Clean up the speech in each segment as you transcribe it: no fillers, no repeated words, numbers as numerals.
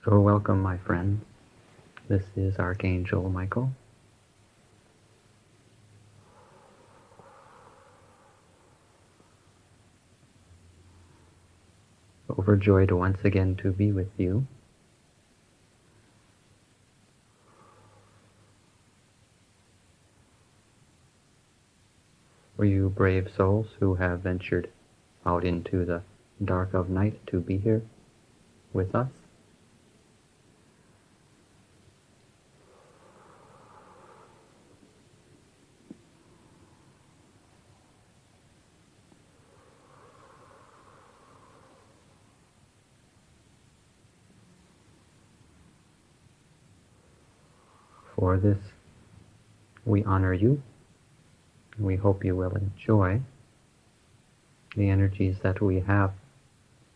So welcome, my friends. This is Archangel Micheal. Overjoyed once again to be with you. For you brave souls who have ventured out into the dark of night to be here with us. For this, we honor you. We hope you will enjoy the energies that we have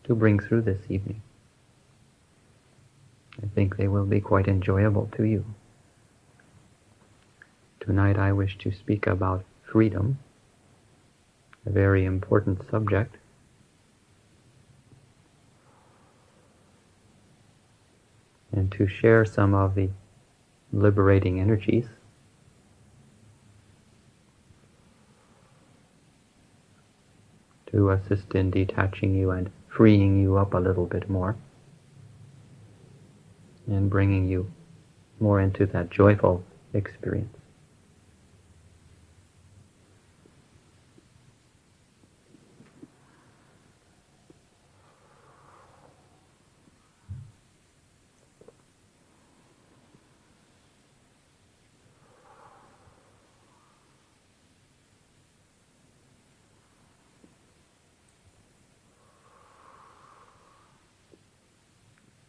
to bring through this evening. I think they will be quite enjoyable to you. Tonight I wish to speak about freedom, a very important subject. And to share some of the liberating energies to assist in detaching you and freeing you up a little bit more and bringing you more into that joyful experience.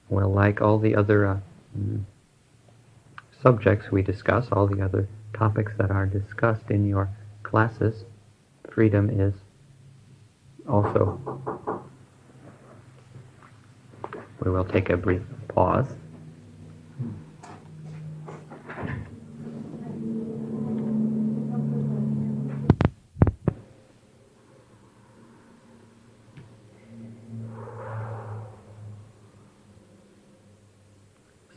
Well, like all the other subjects we discuss, all the other topics that are discussed in your classes, freedom is also. We will take a brief pause.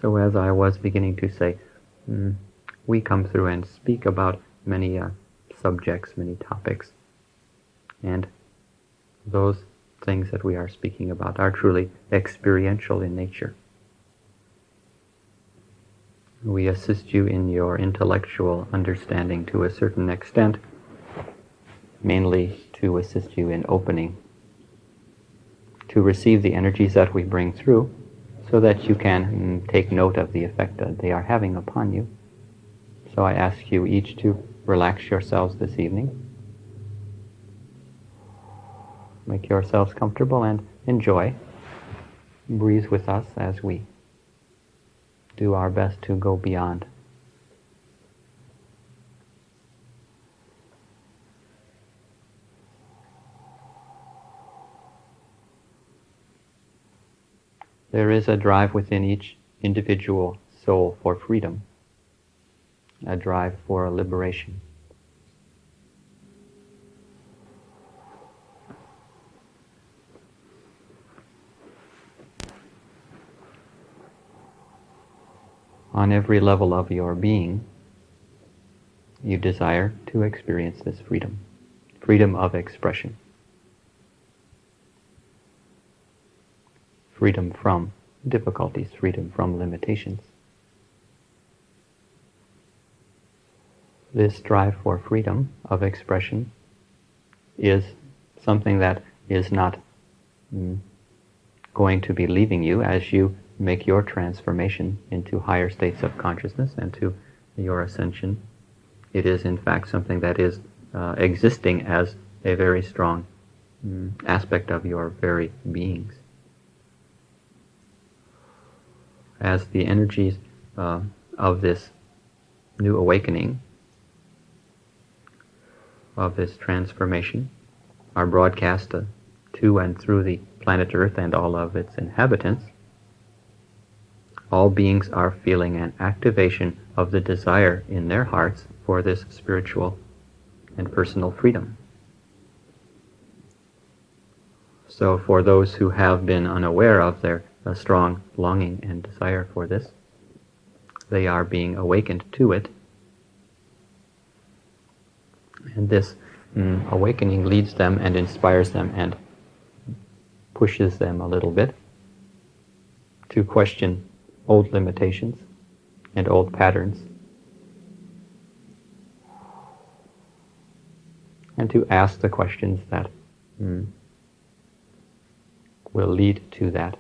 So as I was beginning to say, we come through and speak about many subjects, many topics, and those things that we are speaking about are truly experiential in nature. We assist you in your intellectual understanding to a certain extent, mainly to assist you in opening, to receive the energies that we bring through, so that you can take note of the effect that they are having upon you. So I ask you each to relax yourselves this evening. Make yourselves comfortable and enjoy. Breathe with us as we do our best to go beyond. There is a drive within each individual soul for freedom, a drive for liberation. On every level of your being, you desire to experience this freedom, freedom of expression. Freedom from difficulties, freedom from limitations. This drive for freedom of expression is something that is not going to be leaving you as you make your transformation into higher states of consciousness and to your ascension. It is in fact something that is existing as a very strong aspect of your very beings. As the energies of this new awakening, of this transformation, are broadcast to and through the planet Earth and all of its inhabitants, all beings are feeling an activation of the desire in their hearts for this spiritual and personal freedom. So for those who have been unaware of their a strong longing and desire for this. They are being awakened to it. And this awakening leads them and inspires them and pushes them a little bit to question old limitations and old patterns, and to ask the questions that will lead to that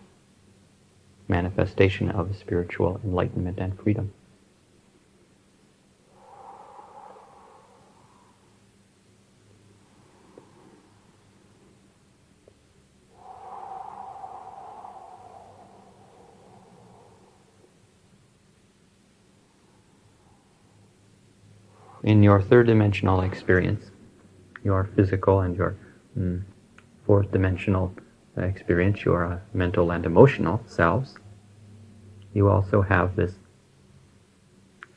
manifestation of spiritual enlightenment and freedom. In your third dimensional experience, your physical and your fourth dimensional experience, your mental and emotional selves, you also have this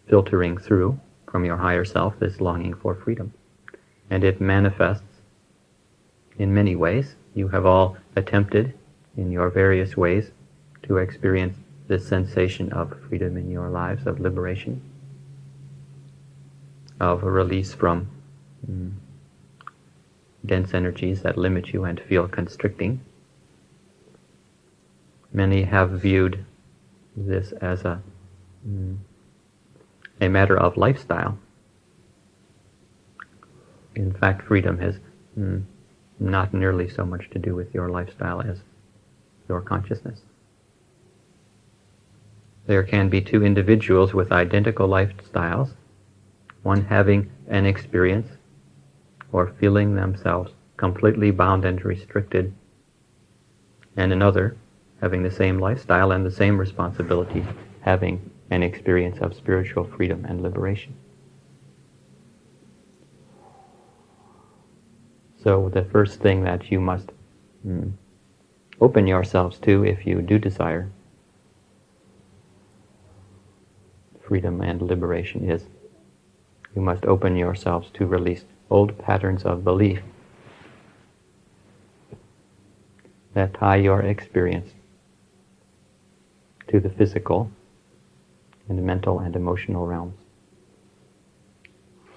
filtering through from your higher self, this longing for freedom. And it manifests in many ways. You have all attempted in your various ways to experience this sensation of freedom in your lives, of liberation, of a release from dense energies that limit you and feel constricting. Many have viewed this as a matter of lifestyle. In fact, freedom has not nearly so much to do with your lifestyle as your consciousness. There can be two individuals with identical lifestyles, one having an experience or feeling themselves completely bound and restricted, and another having the same lifestyle and the same responsibility, having an experience of spiritual freedom and liberation. So the first thing that you must open yourselves to, if you do desire freedom and liberation, is you must open yourselves to release old patterns of belief that tie your experience to the physical and mental and emotional realms.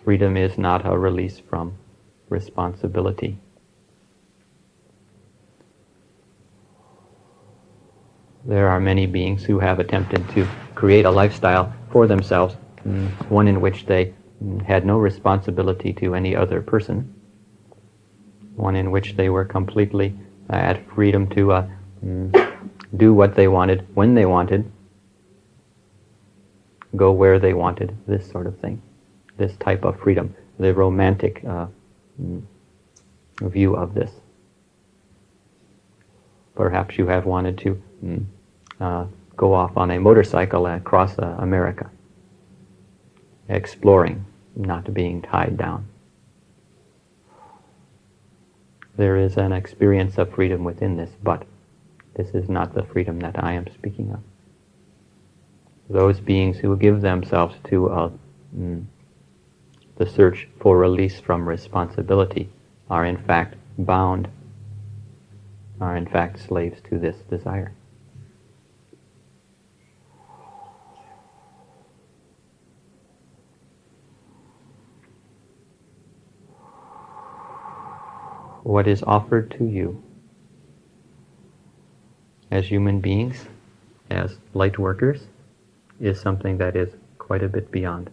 Freedom is not a release from responsibility. There are many beings who have attempted to create a lifestyle for themselves, one in which they had no responsibility to any other person, one in which they were completely at freedom to do what they wanted, when they wanted, go where they wanted, this sort of thing, this type of freedom, the romantic view of this. Perhaps you have wanted to go off on a motorcycle across America, exploring, not being tied down. There is an experience of freedom within this, but this is not the freedom that I am speaking of. Those beings who give themselves to the search for release from responsibility are in fact bound, are in fact slaves to this desire. What is offered to you as human beings, as light workers, is something that is quite a bit beyond.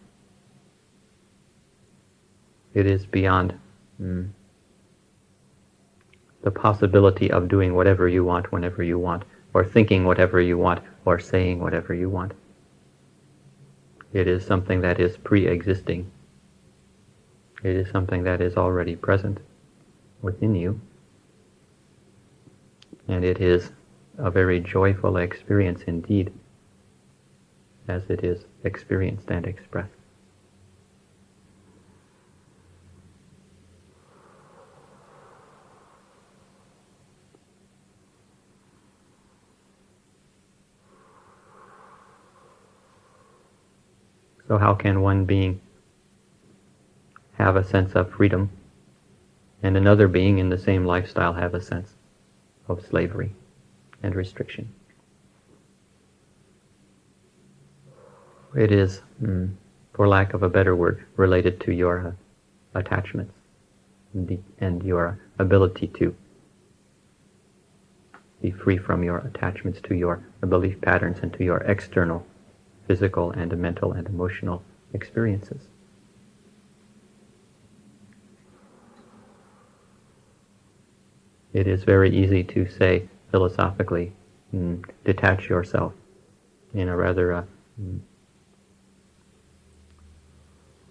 It is beyond the possibility of doing whatever you want, whenever you want, or thinking whatever you want, or saying whatever you want. It is something that is pre-existing. It is something that is already present within you, and it is a very joyful experience indeed, as it is experienced and expressed. So how can one being have a sense of freedom and another being in the same lifestyle have a sense of slavery and restriction? It is, for lack of a better word, related to your attachments and your ability to be free from your attachments to your belief patterns and to your external physical and mental and emotional experiences. It is very easy to say philosophically, detach yourself in a rather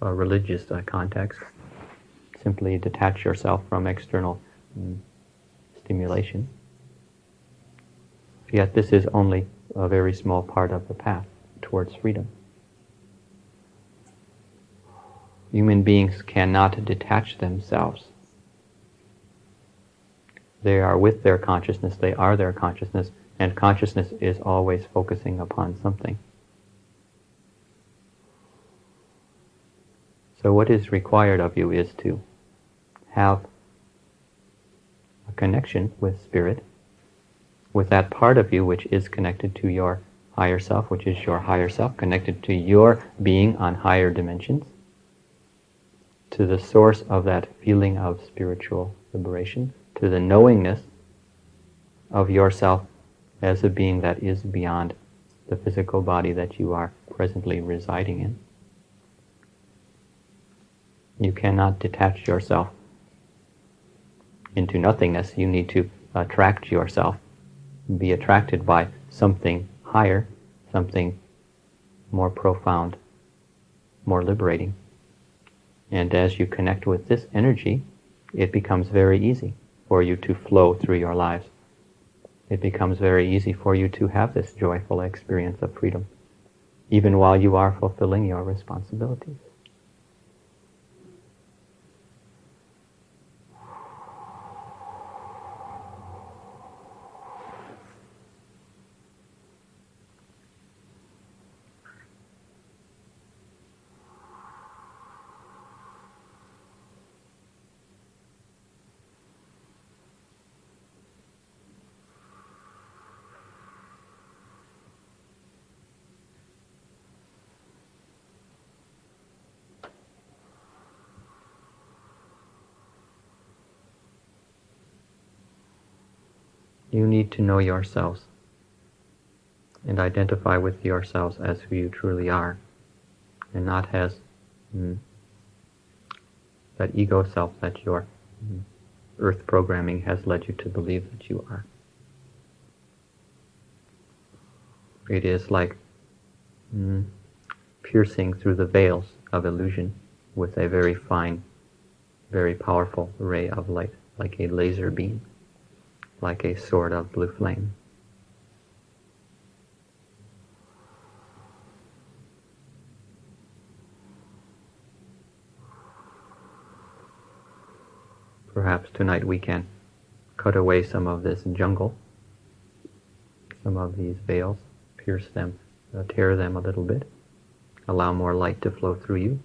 a religious context. Simply detach yourself from external stimulation. Yet this is only a very small part of the path towards freedom. Human beings cannot detach themselves. They are with their consciousness, they are their consciousness, and consciousness is always focusing upon something. So what is required of you is to have a connection with Spirit, with that part of you which is connected to your higher self, which is your higher self, connected to your being on higher dimensions, to the source of that feeling of spiritual liberation, to the knowingness of yourself as a being that is beyond the physical body that you are presently residing in. You cannot detach yourself into nothingness. You need to attract yourself, be attracted by something higher, something more profound, more liberating. And as you connect with this energy, it becomes very easy for you to flow through your lives. It becomes very easy for you to have this joyful experience of freedom, even while you are fulfilling your responsibilities. You need to know yourselves and identify with yourselves as who you truly are, and not as that ego self that your earth programming has led you to believe that you are. It is like piercing through the veils of illusion with a very fine, very powerful ray of light, like a laser beam, like a sword of blue flame. Perhaps tonight we can cut away some of this jungle, some of these veils, pierce them, tear them a little bit, allow more light to flow through you.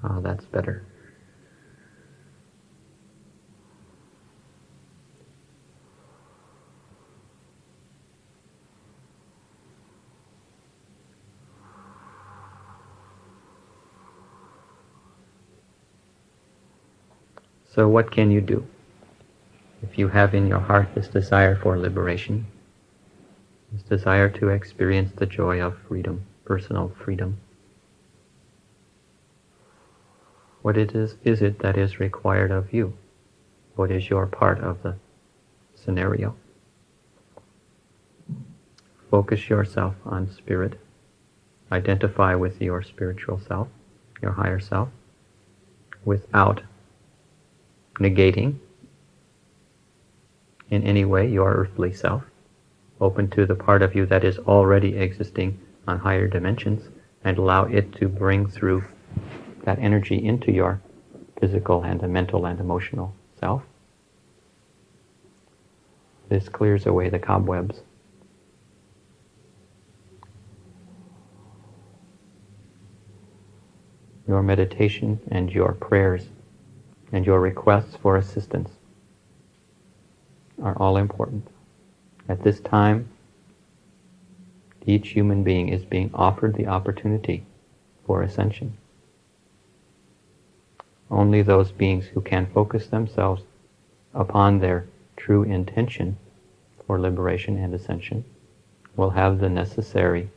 Oh, that's better. So what can you do? If you have in your heart this desire for liberation, this desire to experience the joy of freedom, personal freedom, what it is it that is required of you? What is your part of the scenario? Focus yourself on Spirit, identify with your spiritual self, your higher self, without negating in any way your earthly self. Open to the part of you that is already existing on higher dimensions, and allow it to bring through that energy into your physical and mental and emotional self. This clears away the cobwebs. Your meditation and your prayers and your requests for assistance are all important. At this time, each human being is being offered the opportunity for ascension. Only those beings who can focus themselves upon their true intention for liberation and ascension will have the necessary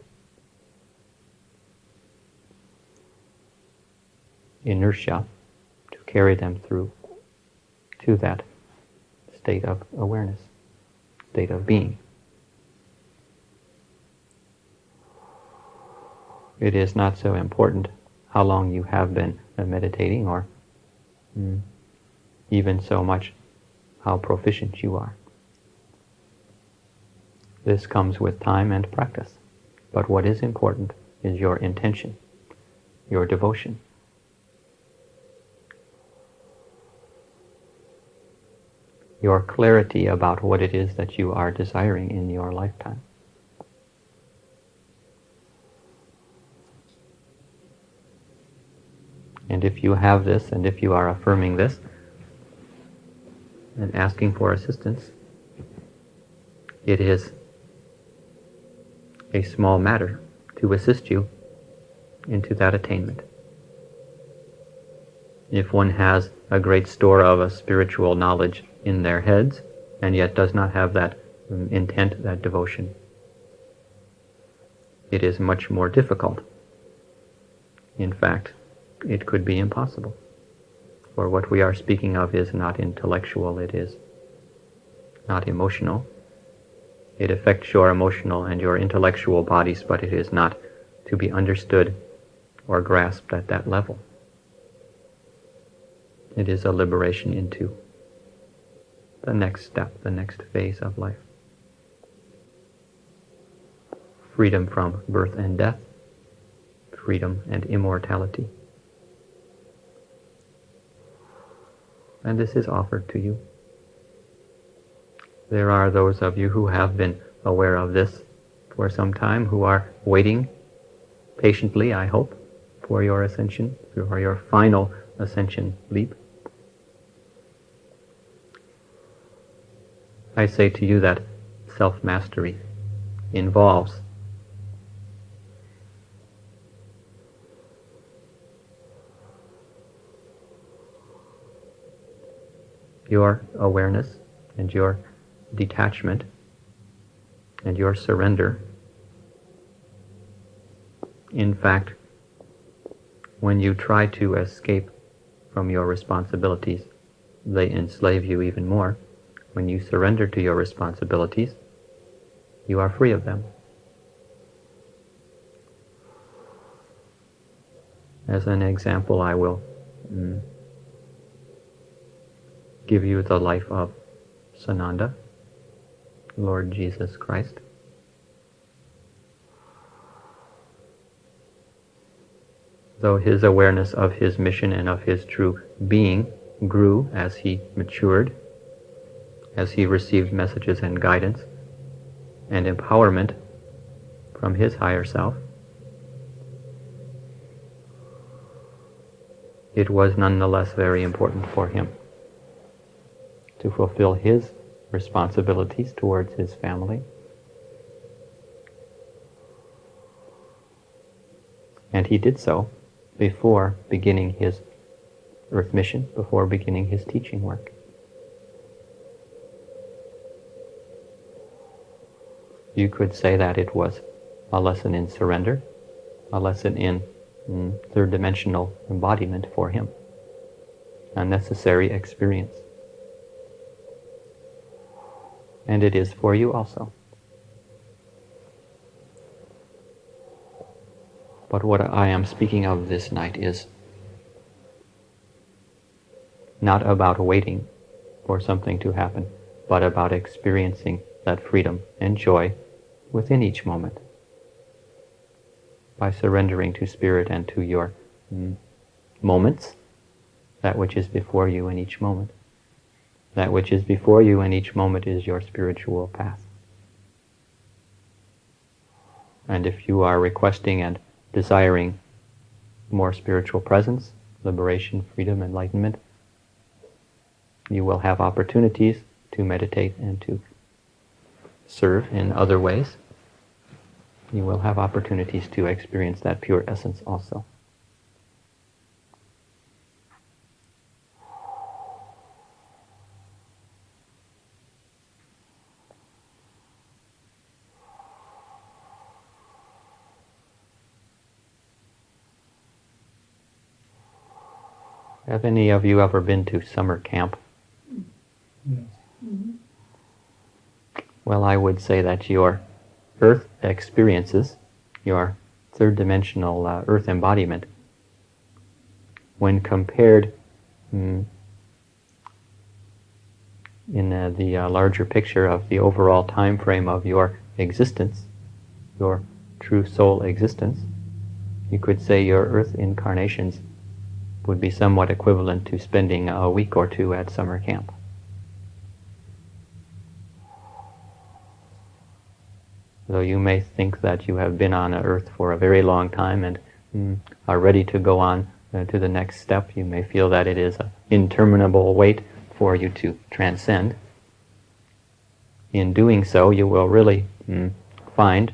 inertia to carry them through to that state of awareness, state of being. It is not so important how long you have been meditating, or even so much how proficient you are. This comes with time and practice. But what is important is your intention, your devotion. Your clarity about what it is that you are desiring in your lifetime. And if you have this, and if you are affirming this, and asking for assistance, it is a small matter to assist you into that attainment. If one has a great store of a spiritual knowledge in their heads, and yet does not have that intent, that devotion, it is much more difficult. In fact, it could be impossible. For what we are speaking of is not intellectual, it is not emotional. It affects your emotional and your intellectual bodies, but it is not to be understood or grasped at that level. It is a liberation into the next step, the next phase of life. Freedom from birth and death, freedom and immortality. And this is offered to you. There are those of you who have been aware of this for some time, who are waiting patiently, I hope, for your ascension, for your final ascension leap. I say to you that self-mastery involves your awareness and your detachment and your surrender. In fact, when you try to escape from your responsibilities, they enslave you even more. When you surrender to your responsibilities, you are free of them. As an example, I will give you the life of Sananda, Lord Jesus Christ. Though his awareness of his mission and of his true being grew as he matured, as he received messages and guidance and empowerment from his higher self, it was nonetheless very important for him to fulfill his responsibilities towards his family. And he did so before beginning his earth mission, before beginning his teaching work. You could say that it was a lesson in surrender, a lesson in third-dimensional embodiment for him, a necessary experience. And it is for you also. But what I am speaking of this night is not about waiting for something to happen, but about experiencing that freedom and joy within each moment by surrendering to Spirit and to your moments, that which is before you in each moment. That which is before you in each moment is your spiritual path. And if you are requesting and desiring more spiritual presence, liberation, freedom, enlightenment, you will have opportunities to meditate and to serve in other ways. You will have opportunities to experience that pure essence also. Have any of you ever been to summer camp? Yes. Mm-hmm. Well, I would say that your earth experiences, your third-dimensional earth embodiment, when compared in the larger picture of the overall time frame of your existence, your true soul existence, you could say your earth incarnations would be somewhat equivalent to spending a week or two at summer camp. Though you may think that you have been on earth for a very long time and are ready to go on to the next step, you may feel that it is an interminable wait for you to transcend. In doing so, you will really find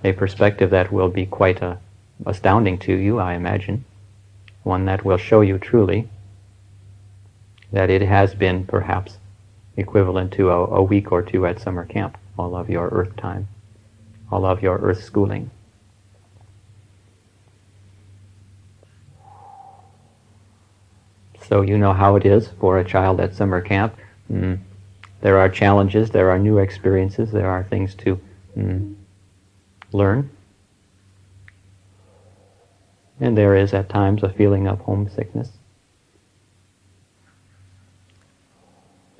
a perspective that will be quite astounding to you, I imagine. One that will show you truly that it has been perhaps equivalent to a week or two at summer camp, all of your earth time, all of your earth schooling. So you know how it is for a child at summer camp. There are challenges, there are new experiences, there are things to learn. And there is at times a feeling of homesickness.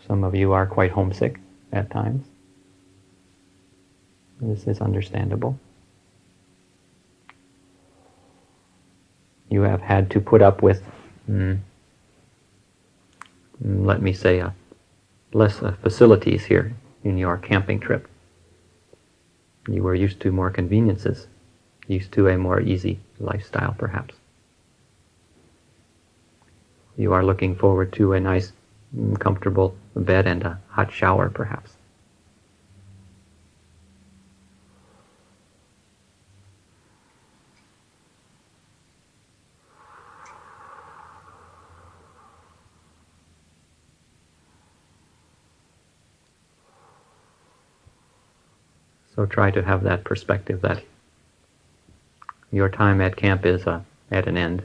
Some of you are quite homesick at times. This is understandable. You have had to put up with, let me say, less facilities here in your camping trip. You were used to more conveniences, used to a more easy lifestyle, perhaps. You are looking forward to a nice, comfortable bed and a hot shower, perhaps. So try to have that perspective that your time at camp is at an end.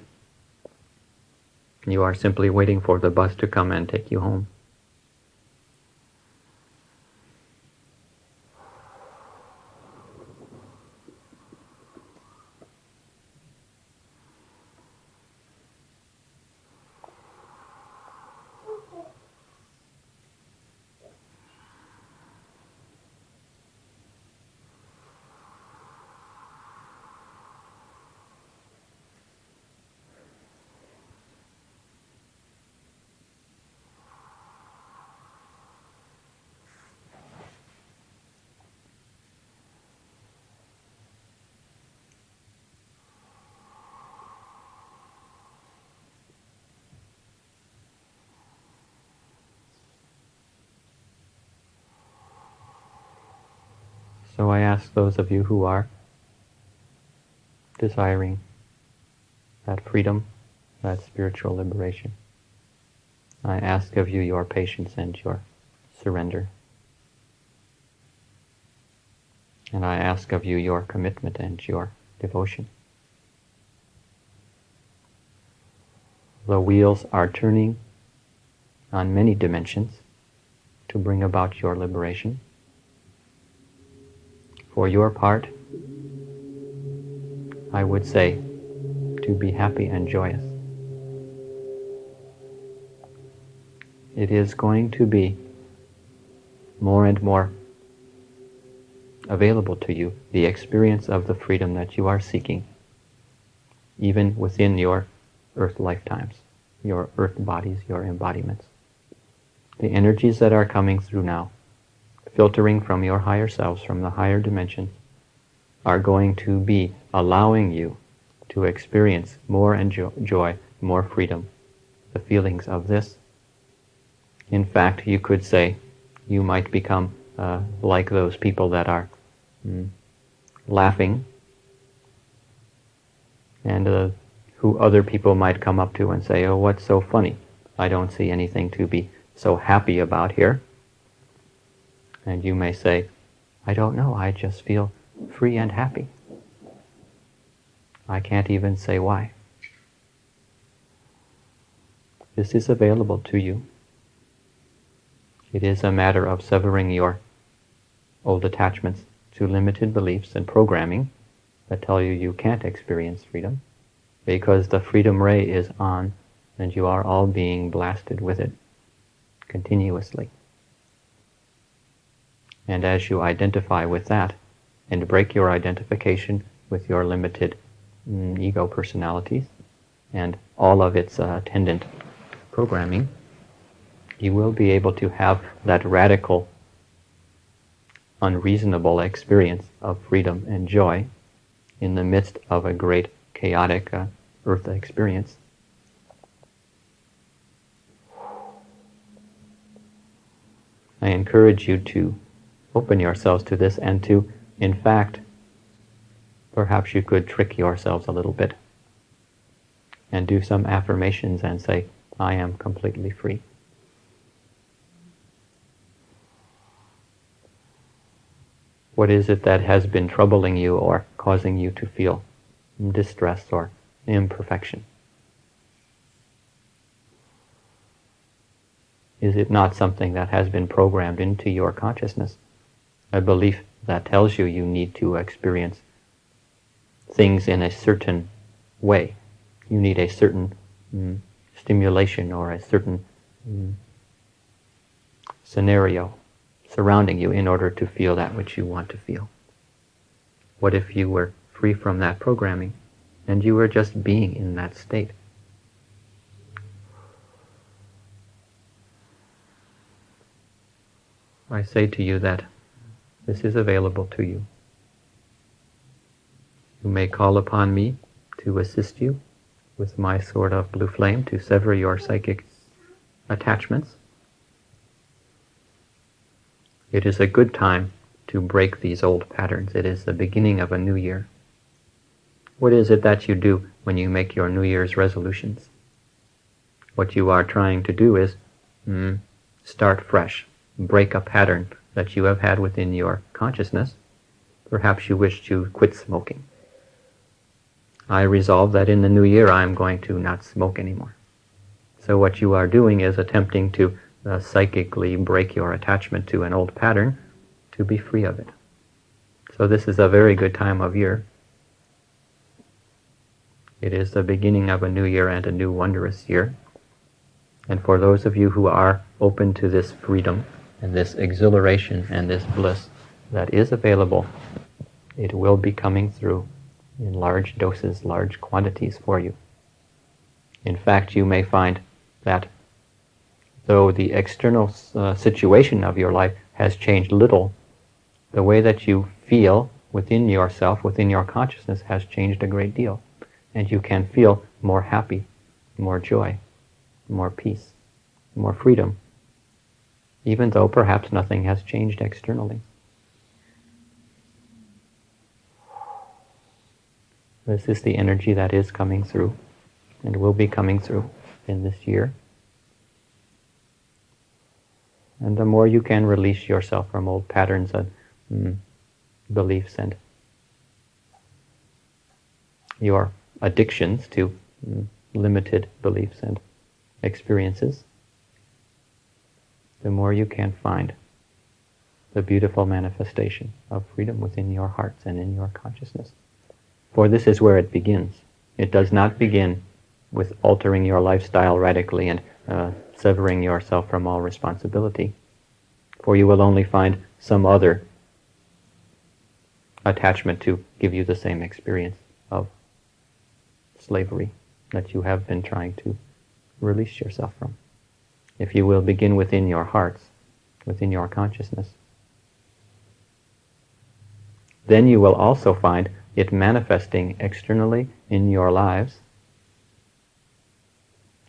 You are simply waiting for the bus to come and take you home. So I ask those of you who are desiring that freedom, that spiritual liberation, I ask of you your patience and your surrender. And I ask of you your commitment and your devotion. The wheels are turning on many dimensions to bring about your liberation. For your part, I would say to be happy and joyous. It is going to be more and more available to you, the experience of the freedom that you are seeking, even within your earth lifetimes, your earth bodies, your embodiments. The energies that are coming through now, filtering from your higher selves, from the higher dimensions, are going to be allowing you to experience more joy, more freedom, the feelings of this. In fact, you could say you might become like those people that are laughing, and who other people might come up to and say, "Oh, what's so funny? I don't see anything to be so happy about here." And you may say, "I don't know, I just feel free and happy. I can't even say why." This is available to you. It is a matter of severing your old attachments to limited beliefs and programming that tell you you can't experience freedom, because the freedom ray is on and you are all being blasted with it continuously. And as you identify with that and break your identification with your limited ego personalities and all of its attendant programming, you will be able to have that radical, unreasonable experience of freedom and joy in the midst of a great chaotic earth experience. I encourage you to open yourselves to this and to, in fact, perhaps you could trick yourselves a little bit and do some affirmations and say, "I am completely free." What is it that has been troubling you or causing you to feel distress or imperfection? Is it not something that has been programmed into your consciousness? A belief that tells you you need to experience things in a certain way. You need a certain stimulation or a certain scenario surrounding you in order to feel that which you want to feel. What if you were free from that programming and you were just being in that state? I say to you that this is available to you. You may call upon me to assist you with my sword of blue flame to sever your psychic attachments. It is a good time to break these old patterns. It is the beginning of a new year. What is it that you do when you make your New Year's resolutions? What you are trying to do is start fresh, break a pattern that you have had within your consciousness. Perhaps you wish to quit smoking. I resolve that in the new year I am going to not smoke anymore. So what you are doing is attempting to psychically break your attachment to an old pattern to be free of it. So this is a very good time of year. It is the beginning of a new year and a new wondrous year. And for those of you who are open to this freedom and this exhilaration and this bliss that is available, it will be coming through in large doses, large quantities for you. In fact, you may find that though the external situation of your life has changed little, the way that you feel within yourself, within your consciousness, has changed a great deal. And you can feel more happy, more joy, more peace, more freedom, even though perhaps nothing has changed externally. This is the energy that is coming through and will be coming through in this year. And the more you can release yourself from old patterns and beliefs and your addictions to limited beliefs and experiences, the more you can find the beautiful manifestation of freedom within your hearts and in your consciousness. For this is where it begins. It does not begin with altering your lifestyle radically and severing yourself from all responsibility. For you will only find some other attachment to give you the same experience of slavery that you have been trying to release yourself from. If you will begin within your hearts, within your consciousness, then you will also find it manifesting externally in your lives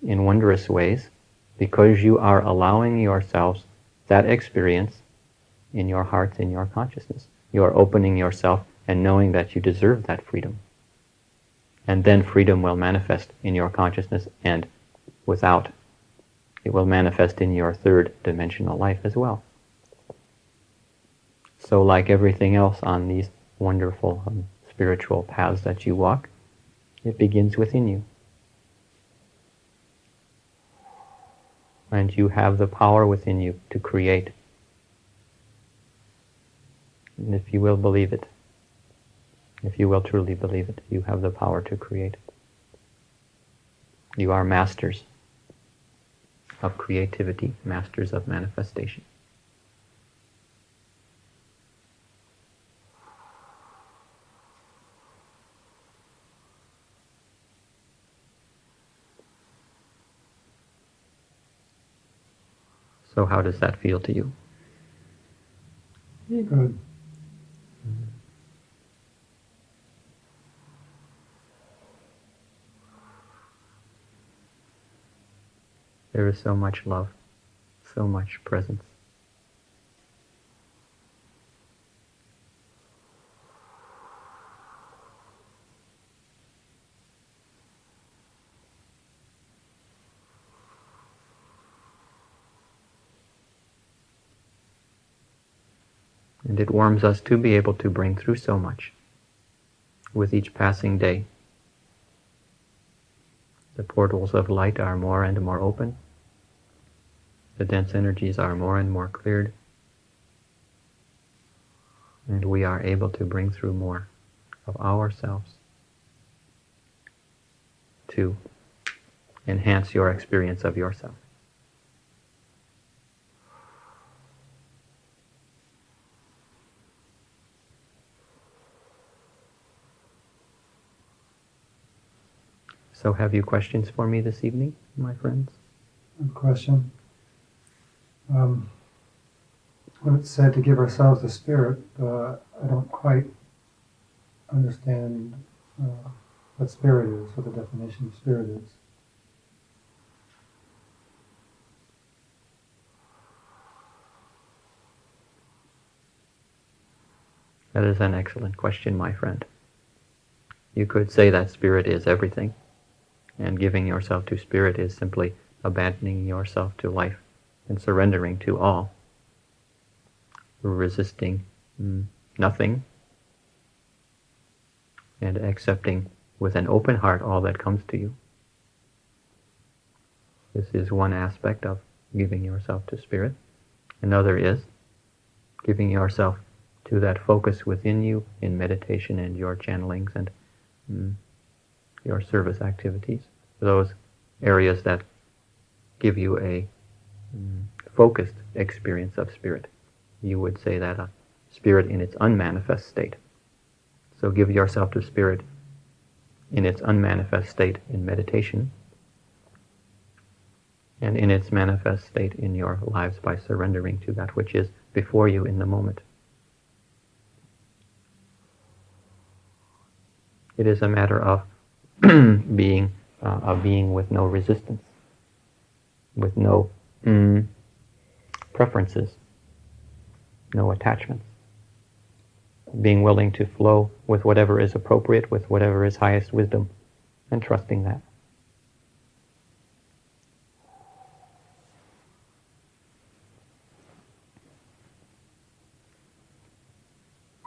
in wondrous ways, because you are allowing yourselves that experience in your hearts, in your consciousness. You are opening yourself and knowing that you deserve that freedom. And then freedom will manifest in your consciousness, and without, it will manifest in your third dimensional life as well. So like everything else on these wonderful spiritual paths that you walk, it begins within you. And you have the power within you to create. And if you will believe it, if you will truly believe it, you have the power to create. You are masters of creativity, masters of manifestation. So how does that feel to you? Good. There is so much love, so much presence. And it warms us to be able to bring through so much with each passing day. The portals of light are more and more open. The dense energies are more and more cleared. And we are able to bring through more of ourselves to enhance your experience of yourself. So have you questions for me this evening, my friends? Good question. When it's said to give ourselves to spirit, I don't quite understand what spirit is, what the definition of spirit is. That is an excellent question, my friend. You could say that spirit is everything, and giving yourself to spirit is simply abandoning yourself to life and surrendering to all, resisting nothing, and accepting with an open heart all that comes to you. This is one aspect of giving yourself to spirit. Another is giving yourself to that focus within you in meditation and your channelings and your service activities, those areas that give you a focused experience of spirit. You would say that a spirit in its unmanifest state. So give yourself to spirit in its unmanifest state in meditation, and in its manifest state in your lives by surrendering to that which is before you in the moment. It is a matter of being with no resistance, with no preferences, no attachments. Being willing to flow with whatever is appropriate, with whatever is highest wisdom, and trusting that.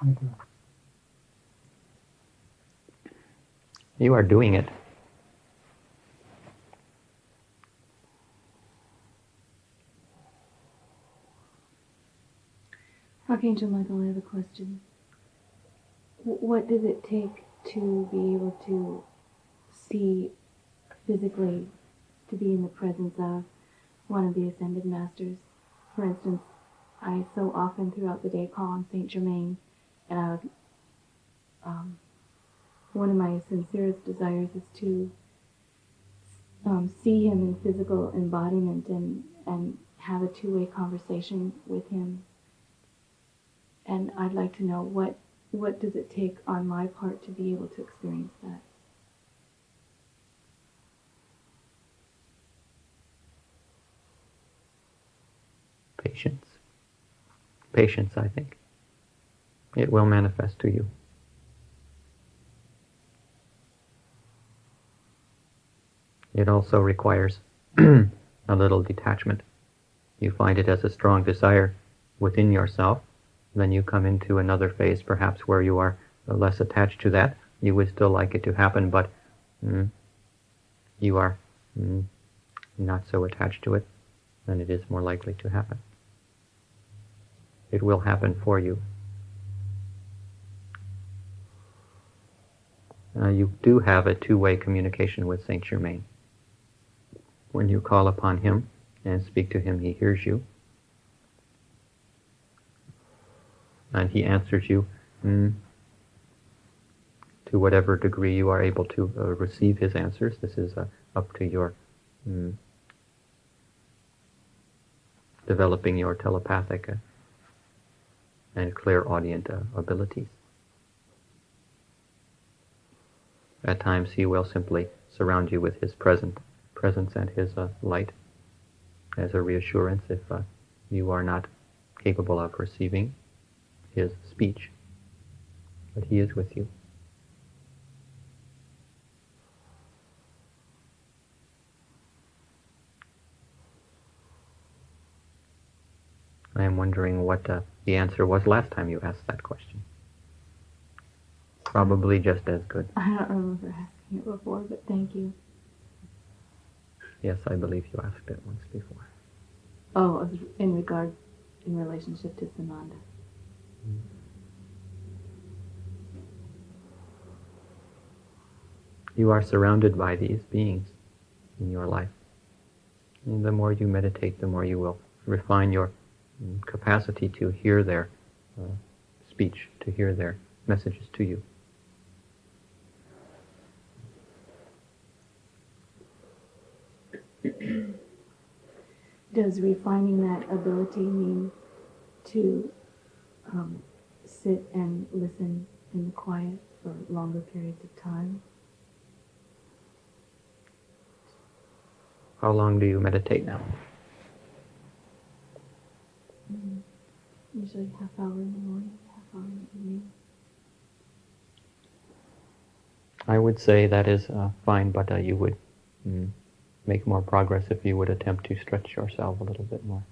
Thank you. You are doing it. Archangel Micheal, I have a question. What does it take to be able to see physically, to be in the presence of one of the ascended masters. For instance, I so often throughout the day call on Saint Germain, and I would, one of my sincerest desires is to see him in physical embodiment and have a two-way conversation with him. And I'd like to know what does it take on my part to be able to experience that. Patience. Patience, I think. It will manifest to you. It also requires a little detachment. You find it as a strong desire within yourself, then you come into another phase perhaps where you are less attached to that. You would still like it to happen, but you are not so attached to it, then it is more likely to happen. It will happen for you. You do have a two-way communication with Saint Germain. When you call upon him and speak to him, he hears you. And he answers you to whatever degree you are able to receive his answers. This is up to your developing your telepathic and clairaudient abilities. At times he will simply surround you with his presence and his light as a reassurance if you are not capable of receiving his speech. But he is with you. I am wondering what the answer was last time you asked that question. Probably just as good. I don't remember asking it before, but thank you. Yes, I believe you asked it once before. Oh, it was in relationship to Sananda. You are surrounded by these beings in your life. And the more you meditate, the more you will refine your capacity to hear their speech, to hear their messages to you. Does refining that ability mean to sit and listen in the quiet for longer periods of time? How long do you meditate now? Usually half hour in the morning, half hour in the evening. I would say that is fine, but you would make more progress if you would attempt to stretch yourself a little bit more.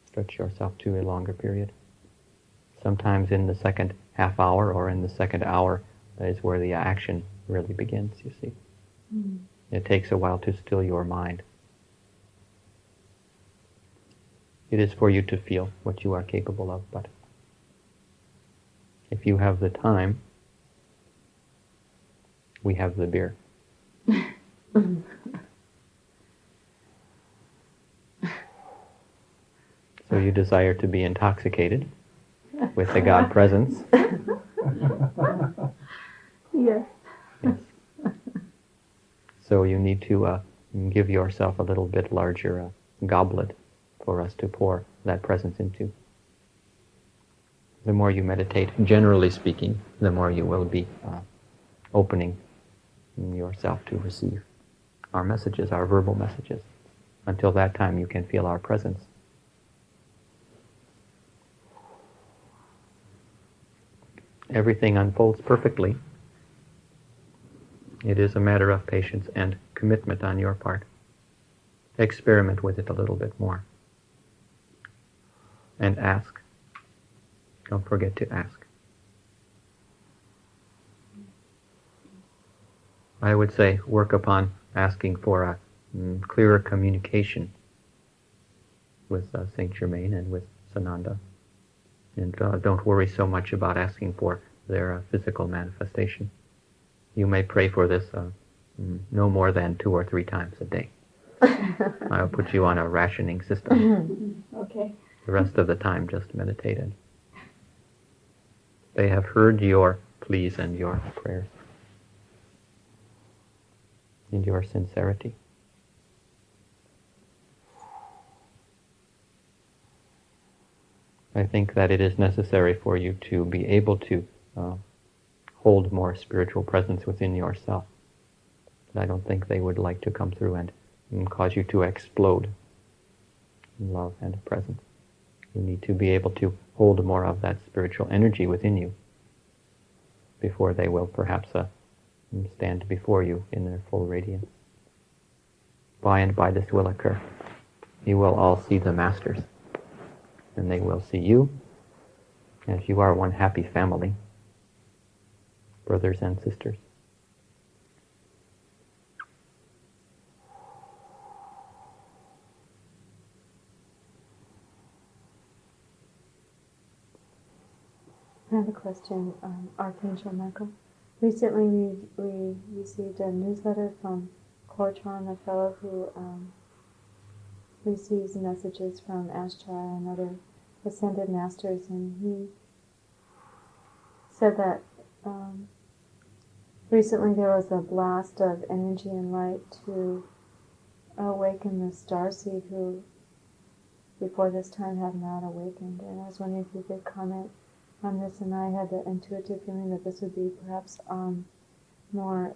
Stretch yourself to a longer period. Sometimes in the second half hour or in the second hour is where the action really begins, you see. It takes a while to still your mind. It is for you to feel what you are capable of, but if you have the time, we have the beer. So you desire to be intoxicated with the God presence. Yes. Yes. So you need to give yourself a little bit larger goblet for us to pour that presence into. The more you meditate, generally speaking, the more you will be opening yourself to receive our messages, our verbal messages. Until that time, you can feel our presence. Everything unfolds perfectly. It is a matter of patience and commitment on your part. Experiment with it a little bit more. And ask. Don't forget to ask. I would say work upon asking for a clearer communication with Saint Germain and with Sananda. And don't worry so much about asking for their physical manifestation. You may pray for this no more than 2 or 3 times a day. I'll put you on a rationing system. Okay. The rest of the time, just meditate. And they have heard your pleas and your prayers and your sincerity. I think that it is necessary for you to be able to hold more spiritual presence within yourself. I don't think they would like to come through and cause you to explode in love and presence. You need to be able to hold more of that spiritual energy within you before they will perhaps stand before you in their full radiance. By and by this will occur. You will all see the masters, and they will see you as you are one happy family, brothers and sisters. I have a question, Archangel Micheal. Recently we received a newsletter from Cortron, a fellow who receives messages from Ashtar and other ascended masters, and he said that recently there was a blast of energy and light to awaken the starseed who before this time have not awakened. And I was wondering if you could comment on this, and I had the intuitive feeling that this would be perhaps more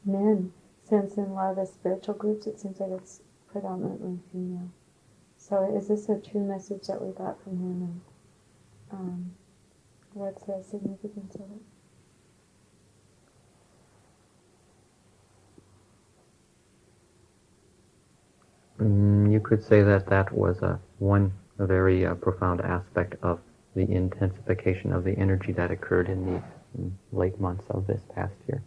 men, since in a lot of the spiritual groups it seems like it's predominantly female. So is this a true message that we got from him, and what's the significance of it? You could say that that was one very profound aspect of the intensification of the energy that occurred in the late months of this past year.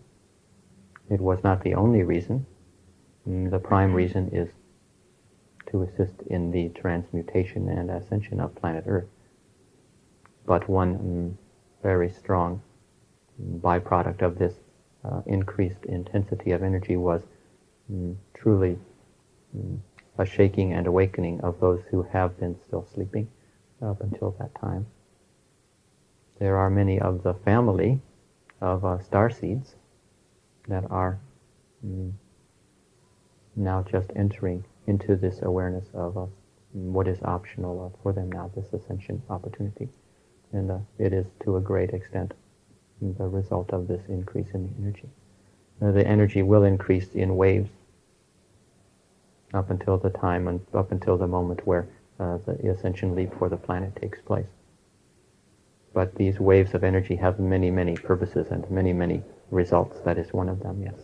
It was not the only reason. The prime reason is to assist in the transmutation and ascension of planet Earth. But one very strong byproduct of this increased intensity of energy was truly a shaking and awakening of those who have been still sleeping up until that time. There are many of the family of starseeds that are now just entering into this awareness of what is optional for them now, this ascension opportunity. And it is to a great extent the result of this increase in the energy. The energy will increase in waves up until the time and up until the moment where the ascension leap for the planet takes place. But these waves of energy have many, many purposes and many, many results. That is one of them, yes.